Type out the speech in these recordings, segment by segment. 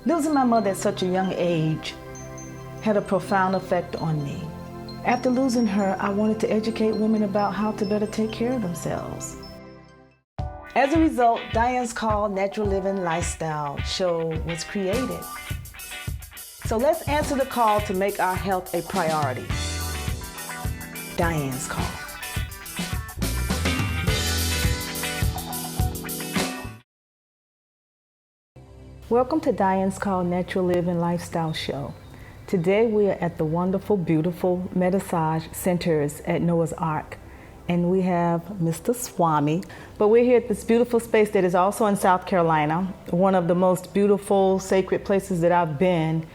Losing my mother at such a young age had a profound effect on me. After losing her, I wanted to educate women about how to better take care of themselves. As a result, Dianne's Call Natural Living Lifestyle show was created. So let's answer the call to make our health a priority. Dianne's Call. Welcome to Dianne's Call Natural Living Lifestyle Show. Today we are at the wonderful, beautiful Medissage Centers at Noah's Ark. And we have Mr. Swami. But we're here at this beautiful space that is also in South Carolina, one of the most beautiful, sacred places that I've been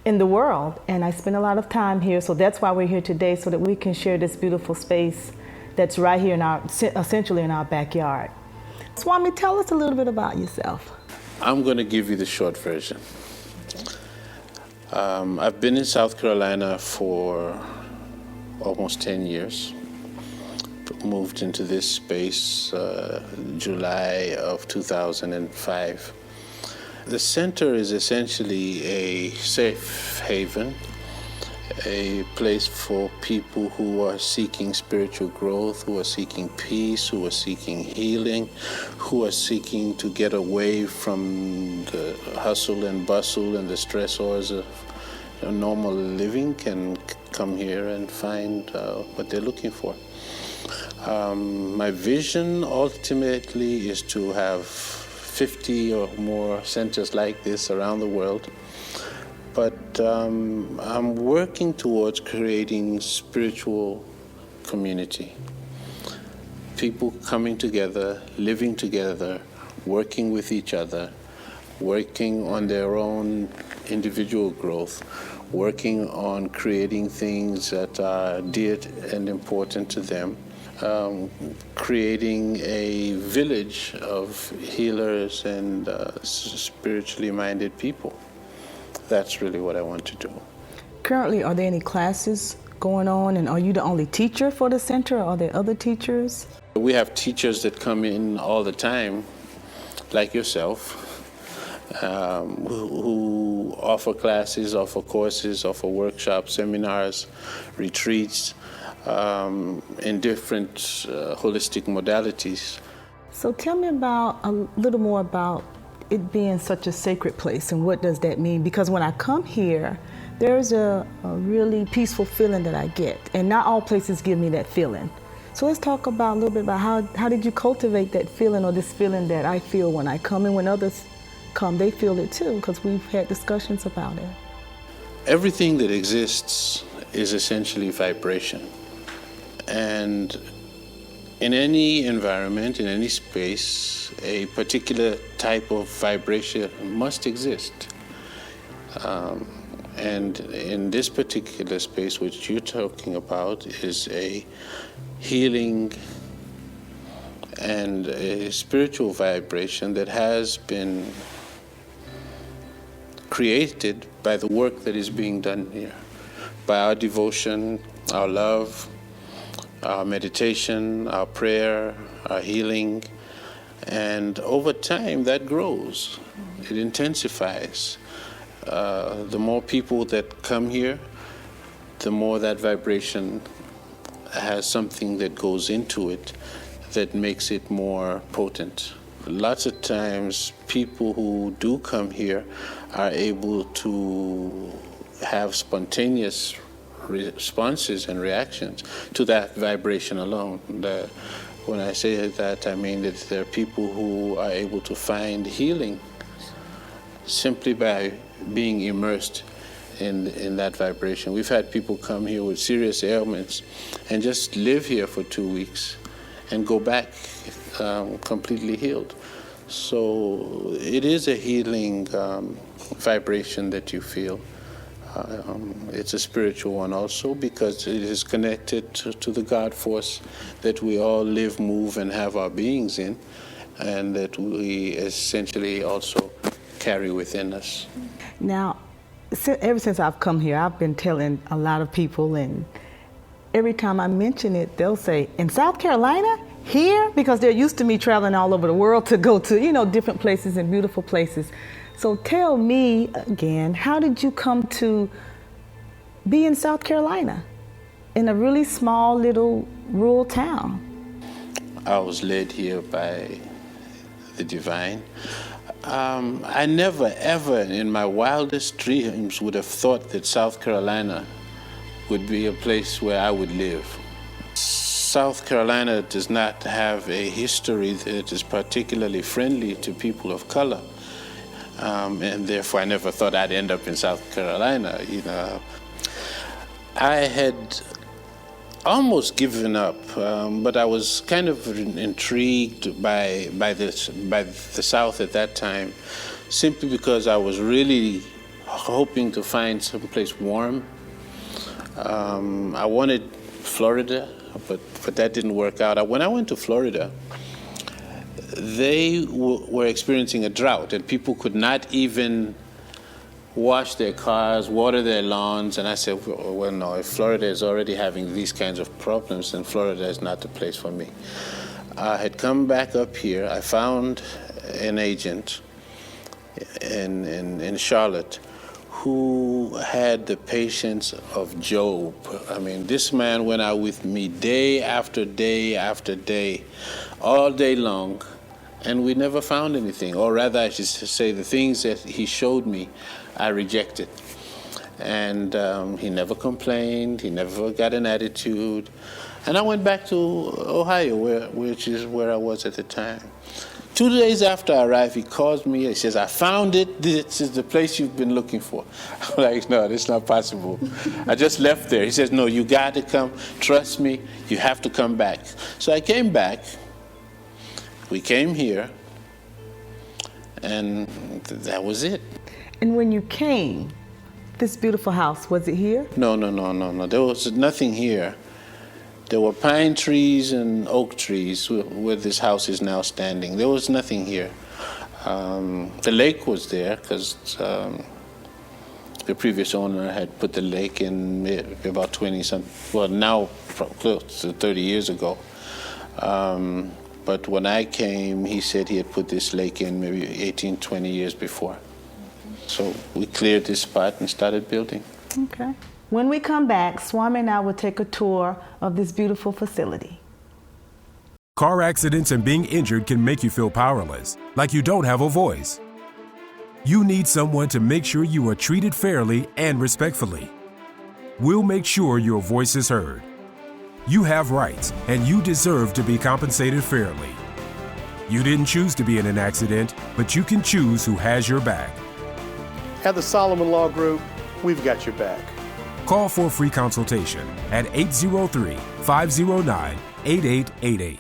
in the world. And I spend a lot of time here, so that's why we're here today, so that we can share this beautiful space that's right here in our, essentially in our backyard. Swami, tell us a little bit about yourself. I'm going to give you the short version. I've been in South Carolina for almost 10 years. Moved into this space July of 2005. The center is essentially a safe haven, a place for people who are seeking spiritual growth, who are seeking peace, who are seeking healing, who are seeking to get away from the hustle and bustle and the stressors of normal living, can come here and find what they're looking for. My vision ultimately is to have 50 or more centers like this around the world. But I'm working towards creating spiritual community. People coming together, living together, working with each other, working on their own individual growth, working on creating things that are dear and important to them, creating a village of healers and spiritually minded people. That's really what I want to do. Currently, are there any classes going on, and are you the only teacher for the center, or are there other teachers? We have teachers that come in all the time, like yourself, who offer classes, offer courses, offer workshops, seminars, retreats, in different holistic modalities. So tell me about a little more about it being such a sacred place, and what does that mean? Because when I come here, there's a really peaceful feeling that I get, and not all places give me that feeling. So let's talk about a little bit about how did you cultivate that feeling, or this feeling that I feel when I come, and when others come, they feel it too, because we've had discussions about it. Everything that exists is essentially vibration. And in any environment, in any space, a particular type of vibration must exist. And in this particular space, which you're talking about, is a healing and a spiritual vibration that has been created by the work that is being done here, by our devotion, our love, our meditation, our prayer, our healing. And over time, that grows. It intensifies. The more people that come here, the more that vibration has something that goes into it that makes it more potent. Lots of times, people who do come here are able to have spontaneous responses and reactions to that vibration alone. When I say that, I mean that there are people who are able to find healing simply by being immersed in that vibration. We've had people come here with serious ailments and just live here for 2 weeks and go back completely healed. So it is a healing vibration that you feel. It's a spiritual one also, because it is connected to the God force that we all live, move, and have our beings in, and that we essentially also carry within us. Now, ever since I've come here, I've been telling a lot of people, and every time I mention it, they'll say, in South Carolina? Here? Because they're used to me traveling all over the world to go to, different places and beautiful places. So tell me again, how did you come to be in South Carolina, in a really small little rural town? I was led here by the divine. I never, ever in my wildest dreams would have thought that South Carolina would be a place where I would live. South Carolina does not have a history that is particularly friendly to people of color. And therefore I never thought I'd end up in South Carolina, you know. I had almost given up, but I was kind of intrigued by the South at that time, simply because I was really hoping to find someplace warm. I wanted Florida, but that didn't work out. When I went to Florida, they were experiencing a drought, and people could not even wash their cars, water their lawns, and I said, well, no, if Florida is already having these kinds of problems, then Florida is not the place for me. I had come back up here. I found an agent in Charlotte who had the patience of Job. I mean, this man went out with me day after day after day, all day long, and we never found anything. Or rather, I should say, the things that he showed me, I rejected. And he never complained, he never got an attitude. And I went back to Ohio, which is where I was at the time. 2 days after I arrived, he calls me, he says, I found it, this is the place you've been looking for. I'm like, no, that's not possible. I just left there. He says, no, you got to come, trust me, you have to come back. So I came back, we came here, and that was it. And when you came, this beautiful house, was it here? No. There was nothing here. There were pine trees and oak trees where this house is now standing. There was nothing here. The lake was there because the previous owner had put the lake in about 20-something, well, now close to 30 years ago. But when I came, he said he had put this lake in maybe 18, 20 years before. So we cleared this spot and started building. Okay. When we come back, Swami and I will take a tour of this beautiful facility. Car accidents and being injured can make you feel powerless, like you don't have a voice. You need someone to make sure you are treated fairly and respectfully. We'll make sure your voice is heard. You have rights, and you deserve to be compensated fairly. You didn't choose to be in an accident, but you can choose who has your back. At the Solomon Law Group, we've got your back. Call for a free consultation at 803-509-8888.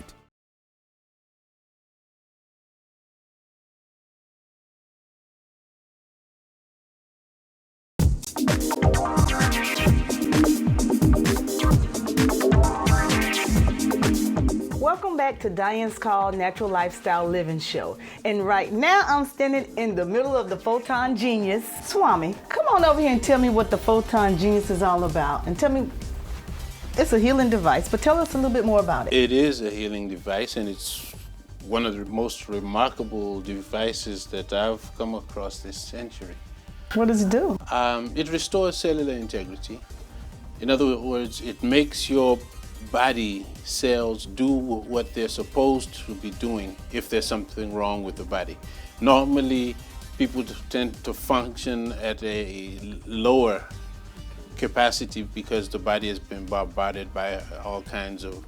Welcome back to Dianne's Call Natural Lifestyle Living Show. And right now I'm standing in the middle of the Photon Genius. Swami, come on over here and tell me what the Photon Genius is all about. And tell me, it's a healing device, but tell us a little bit more about it. It is a healing device, and it's one of the most remarkable devices that I've come across this century. What does it do? It restores cellular integrity. In other words, it makes your body cells do what they're supposed to be doing if there's something wrong with the body. Normally, people tend to function at a lower capacity because the body has been bombarded by all kinds of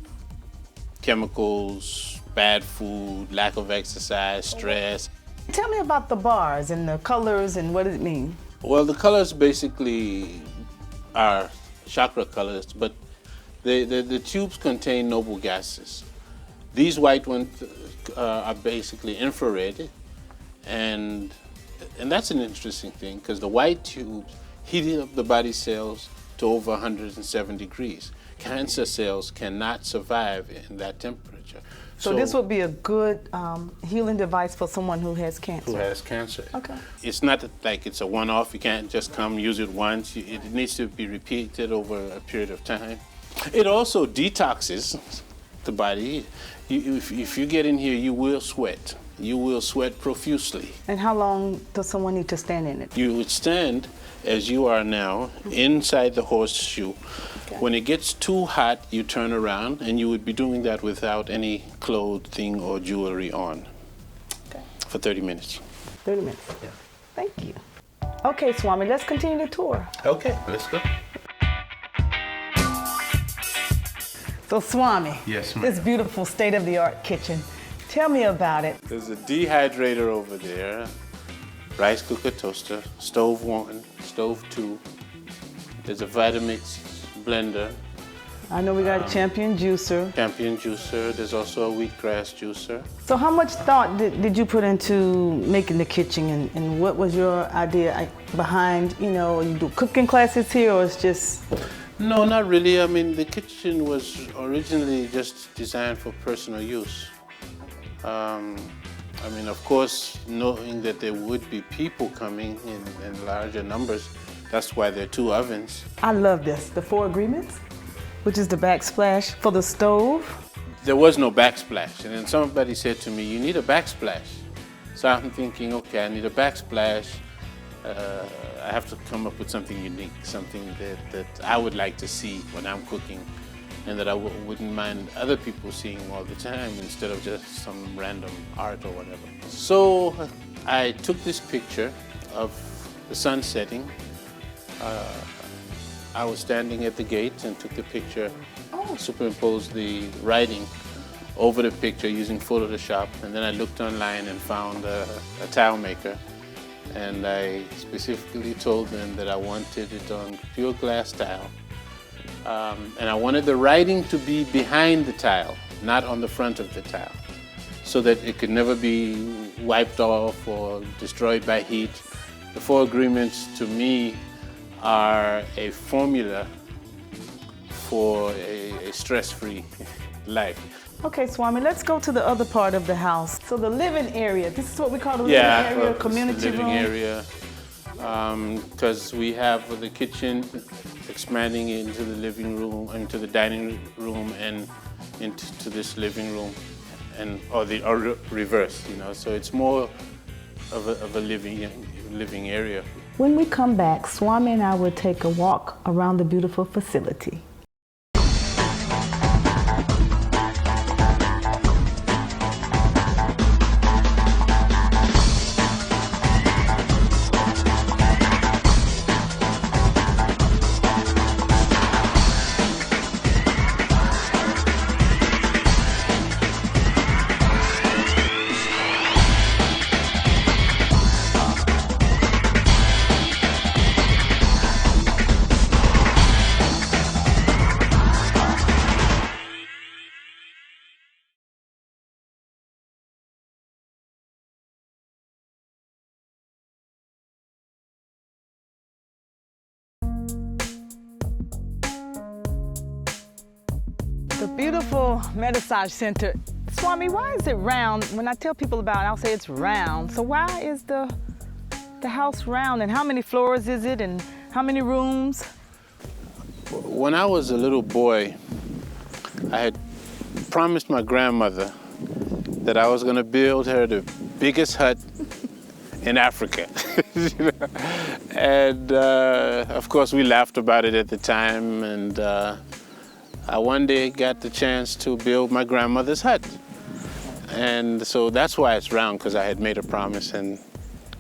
chemicals, bad food, lack of exercise, stress. Tell me about the bars and the colors and what does it mean? Well, the colors basically are chakra colors, but the tubes contain noble gases. These white ones are basically infrared, and that's an interesting thing because the white tubes heat up the body cells to over 107 degrees. Cancer cells cannot survive in that temperature. So this would be a good healing device for someone who has cancer. Who has cancer. Okay. It's not like it's a one-off. You can't just come use it once. It needs to be repeated over a period of time. It also detoxes the body. If you get in here, you will sweat. you will sweat profusely. And how long does someone need to stand in it? You would stand as you are now inside the horseshoe. Okay. When it gets too hot, you turn around, and you would be doing that without any clothing or jewelry on. Okay. For 30 minutes. 30 minutes. Yeah. Thank you. Okay, Swami, let's continue the tour. Okay, let's go. So, Swami, Yes, ma'am. this beautiful state-of-the-art kitchen. Tell me about it. There's a dehydrator over there, rice cooker, toaster, stove 1, stove 2. There's a Vitamix blender, I know we got a champion juicer. champion juicer. There's also a wheatgrass juicer. So how much thought did you put into making the kitchen, and what was your idea behind, you do cooking classes here, or it's just... No, not really. I mean, the kitchen was originally just designed for personal use. I mean, of course, knowing that there would be people coming in larger numbers, that's why there are 2 ovens. I love this, the 4 agreements, which is the backsplash for the stove. There was no backsplash, and then somebody said to me, you need a backsplash. So I'm thinking, okay, I need a backsplash. I have to come up with something unique, something that I would like to see when I'm cooking, and that I wouldn't mind other people seeing all the time instead of just some random art or whatever. So I took this picture of the sun setting. I was standing at the gate and took the picture, superimposed the writing over the picture using Photoshop, and then I looked online and found a tile maker, and I specifically told them that I wanted it on pure glass tile, and I wanted the writing to be behind the tile, not on the front of the tile, so that it could never be wiped off or destroyed by heat. The 4 agreements to me are a formula for a stress-free life. Okay, Swami, let's go to the other part of the house. So the living area, this is what we call the living area, community living room. area, because we have the kitchen expanding into the living room, into the dining room, and into this living room, or reverse, So it's more of a living area. When we come back, Swami and I will take a walk around the beautiful facility. The beautiful Medissage Center. Swami, why is it round? When I tell people about it, I'll say it's round. So why is the house round, and how many floors is it, and how many rooms? When I was a little boy, I had promised my grandmother that I was going to build her the biggest hut in Africa. And of course we laughed about it at the time, and I one day got the chance to build my grandmother's hut. And so that's why it's round, because I had made a promise and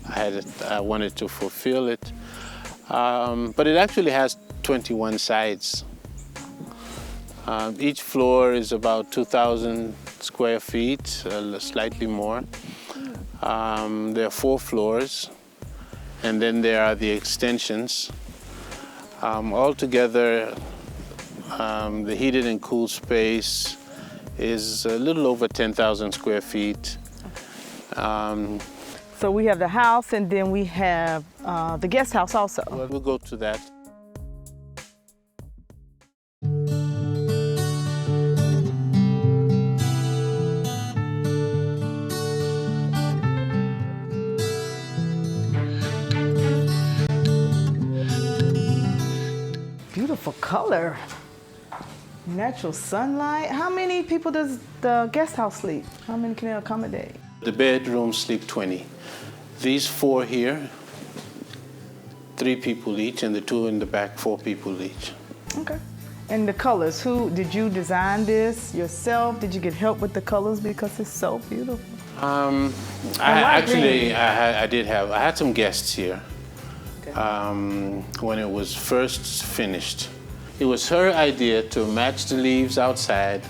I wanted to fulfill it. But it actually has 21 sides. Each floor is about 2,000 square feet, slightly more. There are 4 floors, and then there are the extensions. Altogether, the heated and cooled space is a little over 10,000 square feet. So we have the house, and then we have the guest house also. Well, we'll go to that. Beautiful color. Natural sunlight. How many people does the guest house sleep? How many can it accommodate? The bedrooms sleep 20. These 4 here, 3 people each, and the 2 in the back, 4 people each. Okay. And the colors, did you design this yourself? Did you get help with the colors because it's so beautiful? I had some guests here when it was first finished. It was her idea to match the leaves outside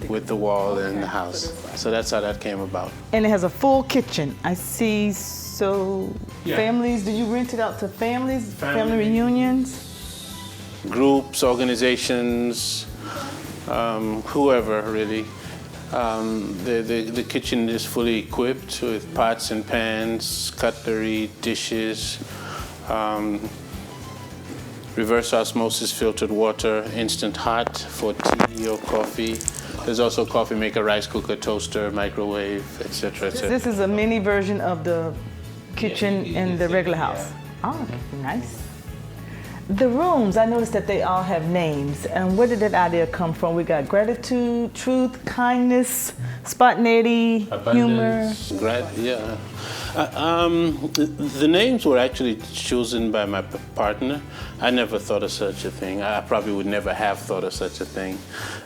with the wall in the house. So that's how that came about. And it has a full kitchen. I see, families, did you rent it out to families, family reunions? Groups, organizations, whoever really. The kitchen is fully equipped with pots and pans, cutlery, dishes, reverse osmosis filtered water, instant hot for tea or coffee. There's also a coffee maker, rice cooker, toaster, microwave, etc., etc. This is a mini version of the kitchen in the regular house. Oh, nice. The rooms, I noticed that they all have names. And where did that idea come from? We got gratitude, truth, kindness, spontaneity, humor. The names were actually chosen by my partner. I never thought of such a thing. I probably would never have thought of such a thing.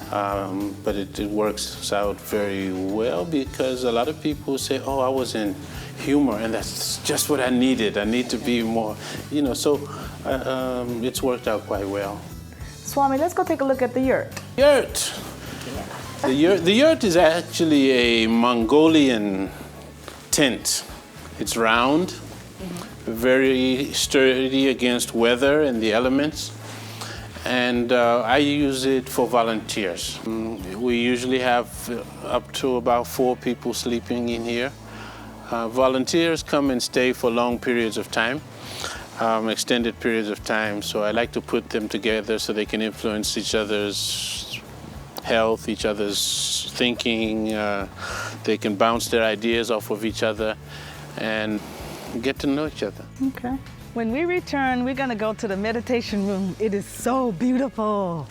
But it works out very well because a lot of people say, oh, I was in humor, and that's just what I needed. I need to be more, so it's worked out quite well. Swami, let's go take a look at the yurt. Yurt. The yurt is actually a Mongolian tent. It's round, very sturdy against weather and the elements. And I use it for volunteers. We usually have up to about 4 people sleeping in here. Volunteers come and stay for long periods of time, extended periods of time. So I like to put them together so they can influence each other's health, each other's thinking. They can bounce their ideas off of each other and get to know each other. Okay. When we return, we're going to go to the meditation room. It is so beautiful.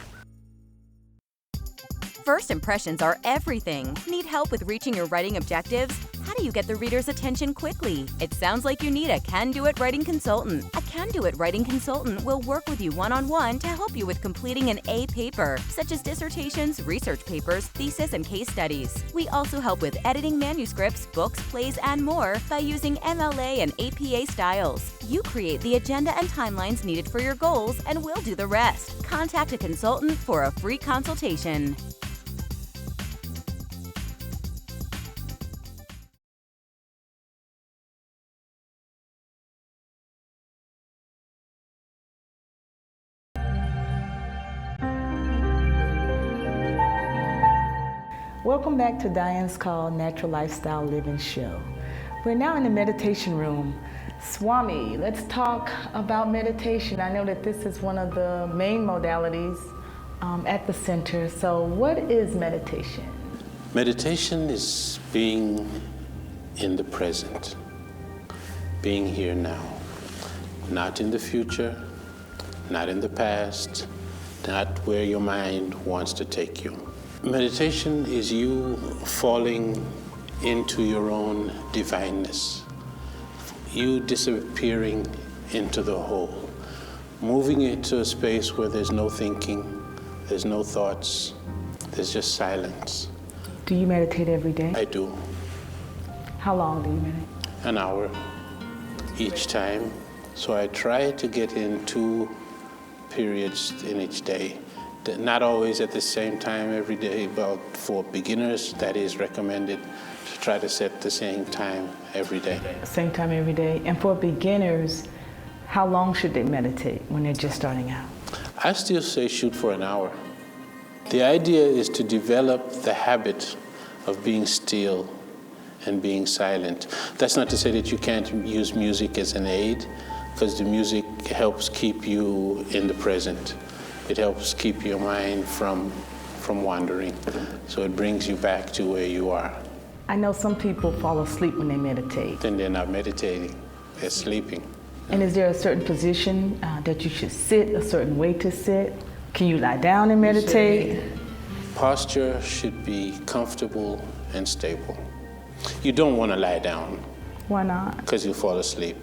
First impressions are everything. Need help with reaching your writing objectives? How do you get the reader's attention quickly? It sounds like you need a can-do-it writing consultant. A can-do-it writing consultant will work with you one-on-one to help you with completing an A paper, such as dissertations, research papers, thesis, and case studies. We also help with editing manuscripts, books, plays, and more by using MLA and APA styles. You create the agenda and timelines needed for your goals, and we'll do the rest. Contact a consultant for a free consultation. Welcome back to Dianne's Call Natural Lifestyle Living Show. We're now in the meditation room. Swami, let's talk about meditation. I know that this is one of the main modalities at the center. So what is meditation? Meditation is being in the present, being here now, not in the future, not in the past, not where your mind wants to take you. Meditation is you falling into your own divineness, you disappearing into the whole, moving into a space where there's no thinking, there's no thoughts, there's just silence. Do you meditate every day? I do. How long do you meditate? An hour each time. So I try to get in 2 periods in each day. Not always at the same time every day, but for beginners, that is recommended to try to set the same time every day. Same time every day. And for beginners, how long should they meditate when they're just starting out? I still say shoot for an hour. The idea is to develop the habit of being still and being silent. That's not to say that you can't use music as an aid, because the music helps keep you in the present. It helps keep your mind from wandering. So it brings you back to where you are. I know some people fall asleep when they meditate. Then they're not meditating, they're sleeping. And is there a certain position that you should sit, a certain way to sit? Can you lie down and meditate? Posture should be comfortable and stable. You don't want to lie down Why not? because you'll fall asleep.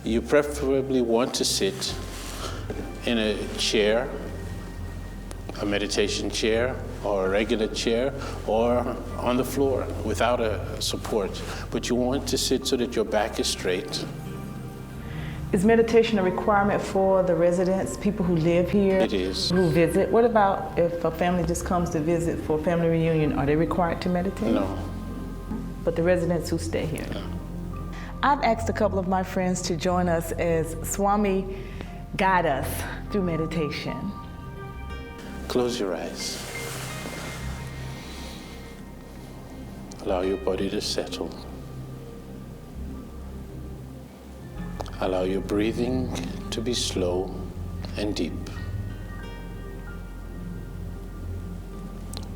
You preferably want to sit in a chair, a meditation chair, or a regular chair, or on the floor without a support. But you want to sit so that your back is straight. Is meditation a requirement for the residents, people who live here? It is. Who visit? What about if a family just comes to visit for a family reunion? Are they required to meditate? No. But the residents who stay here? No. I've asked a couple of my friends to join us as Swami guide us through meditation. Close your eyes. Allow your body to settle. Allow your breathing to be slow and deep.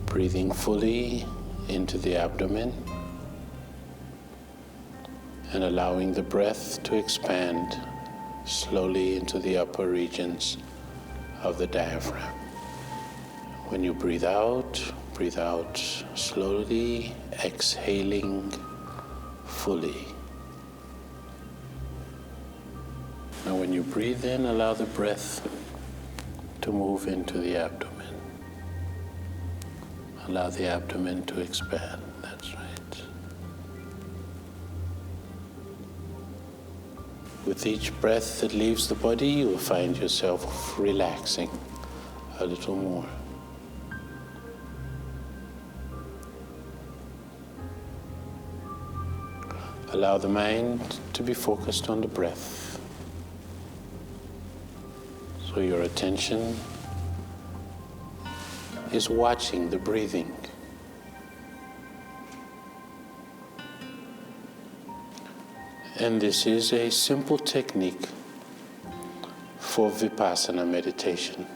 Breathing fully into the abdomen and allowing the breath to expand slowly into the upper regions of the diaphragm. When you breathe out slowly, exhaling fully. Now when you breathe in, allow the breath to move into the abdomen. Allow the abdomen to expand, that's right. With each breath that leaves the body, you will find yourself relaxing a little more. Allow the mind to be focused on the breath. So your attention is watching the breathing. And this is a simple technique for Vipassana meditation.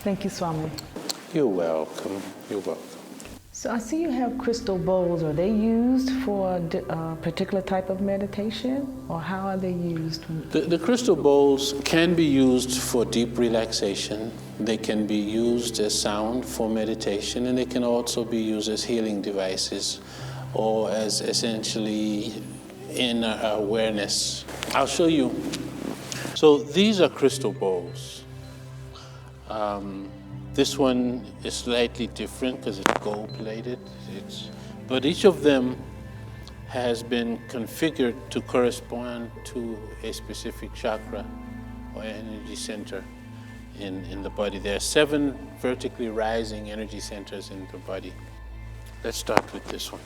Thank you, Swami. You're welcome. You're welcome. So I see you have crystal bowls. Are they used for a particular type of meditation, or how are they used? The crystal bowls can be used for deep relaxation. They can be used as sound for meditation, and they can also be used as healing devices or as essentially inner awareness. I'll show you. So these are crystal bowls. This one is slightly different because it's gold-plated. But each of them has been configured to correspond to a specific chakra or energy center in the body. There are 7 vertically rising energy centers in the body. Let's start with this one.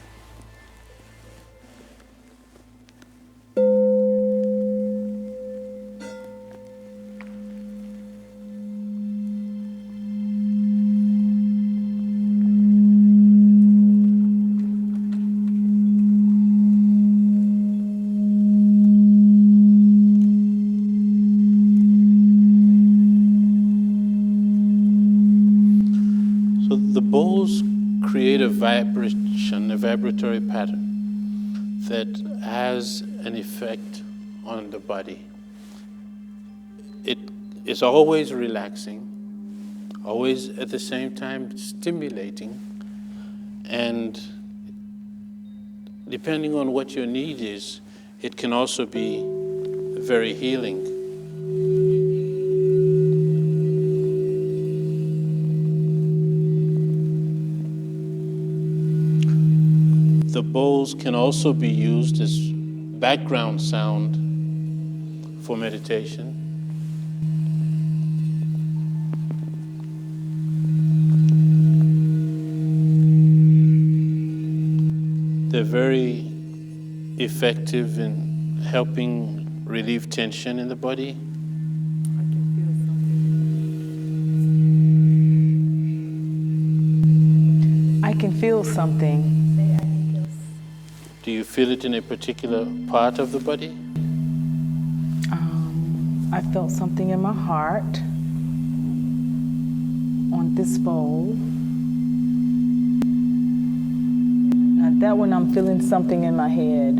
Create a vibration, a vibratory pattern that has an effect on the body. It is always relaxing, always at the same time stimulating, and depending on what your need is, it can also be very healing. The bowls can also be used as background sound for meditation. They're very effective in helping relieve tension in the body. I can feel something. Do you feel it in a particular part of the body? I felt something in my heart on this bowl. Now that one, I'm feeling something in my head.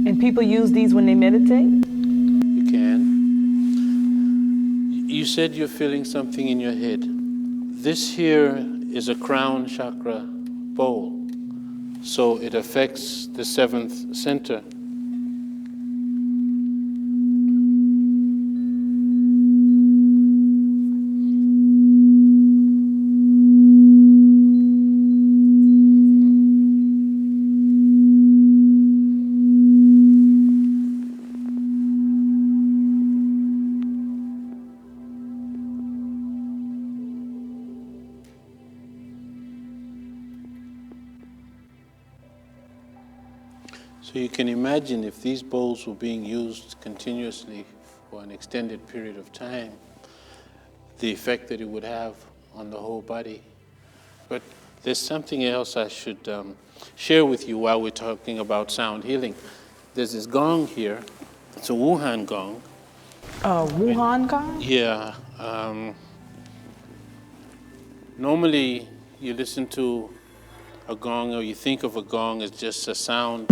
And people use these when they meditate? You can. you said you're feeling something in your head. This here is a crown chakra bowl, so it affects the 7th center. So you can imagine if these bowls were being used continuously for an extended period of time, the effect that it would have on the whole body. But there's something else I should share with you while we're talking about sound healing. There's this gong here. It's a Wuhan gong. Wuhan gong? Yeah. Normally, you listen to a gong or you think of a gong as just a sound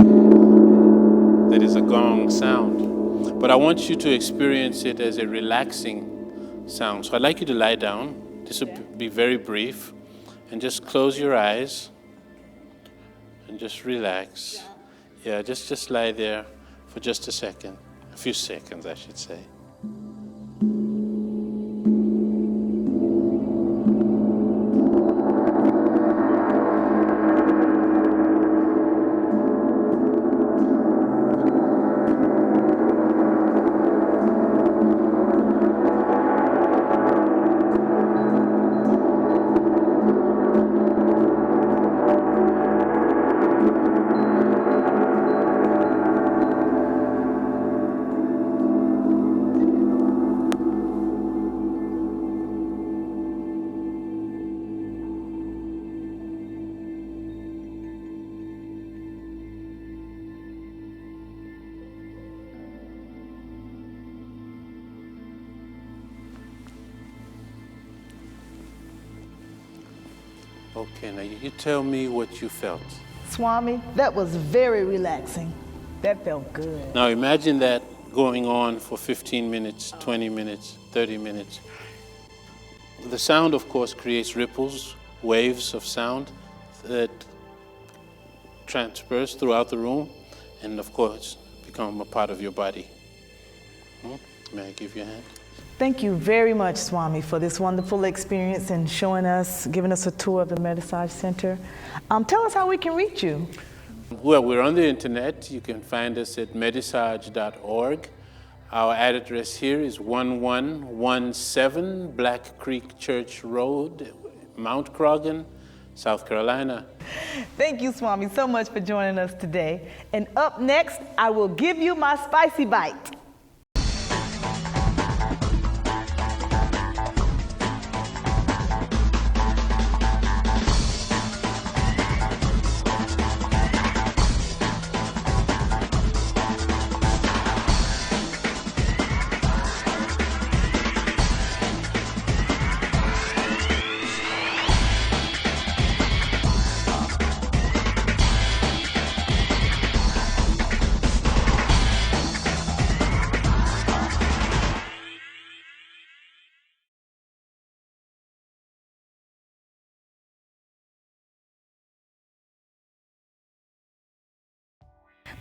that is a gong sound. But I want you to experience it as a relaxing sound. So I'd like you to lie down. This will be very brief. And just close your eyes and just relax. Yeah, just lie there for just a second. A few seconds, I should say. Okay, now you tell me what you felt. Swami, that was very relaxing. That felt good. Now imagine that going on for 15 minutes, 20 minutes, 30 minutes. The sound, of course, creates ripples, waves of sound that transperse throughout the room and, of course, become a part of your body. May I give you a hand? Thank you very much, Swami, for this wonderful experience and giving us a tour of the Medissage Center. Tell us how we can reach you. Well, we're on the internet. You can find us at medissage.org. Our address here is 1117 Black Creek Church Road, Mount Croghan, South Carolina. Thank you, Swami, so much for joining us today. And up next, I will give you my spicy bite.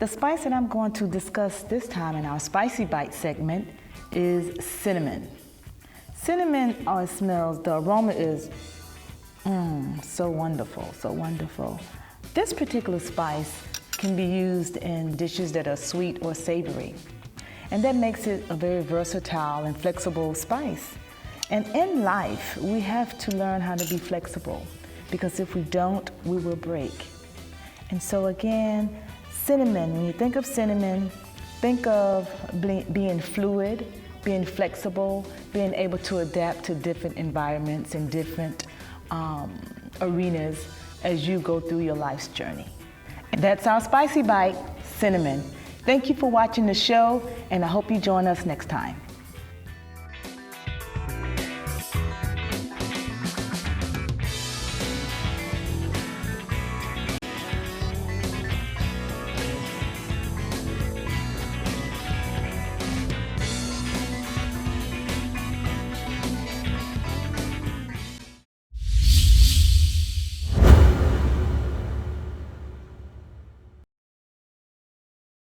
The spice that I'm going to discuss this time in our Spicy Bite segment is cinnamon. Cinnamon, it smells, the aroma is so wonderful, so wonderful. This particular spice can be used in dishes that are sweet or savory. And that makes it a very versatile and flexible spice. And in life, we have to learn how to be flexible, because if we don't, we will break. And so again, cinnamon, when you think of cinnamon, think of being fluid, being flexible, being able to adapt to different environments and different arenas as you go through your life's journey. And that's our Spicy Bite, cinnamon. Thank you for watching the show, and I hope you join us next time.